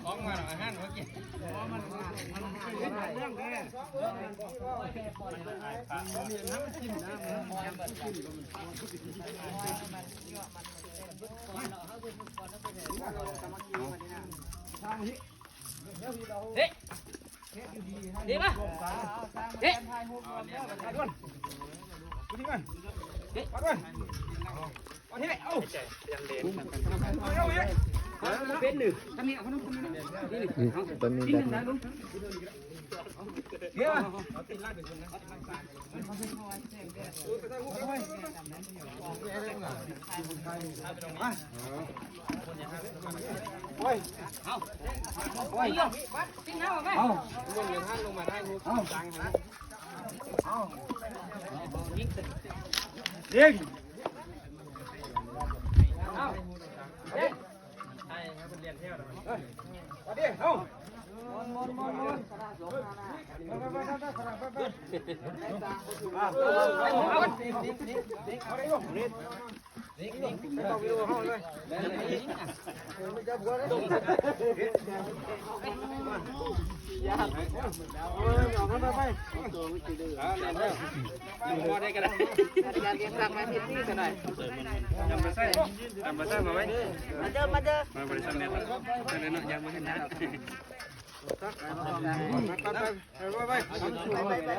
ของมาอาหารเมื่อกี้เฮ้ยดีป่ะเฮ้ยมาด้วยมาด้วยมาด้วยมาที่ไหนเอ้าเป็นหนึ่งทำนี่เขาต้องทำนี่ตอนนี้ได้เดี๋ยวเอาตีนลาดเป็นคนนะโอ้ยเอาโอ้ยติ้งน้ำไหมเอาลงเลยท่านลงมาได้ลูกจังนะเอายิงยิงเอาเด็กใช่ครับเรียนเที่ยวนะเอาดิเอามาบริษัทเนี่ยยังไม่เห็นนะไป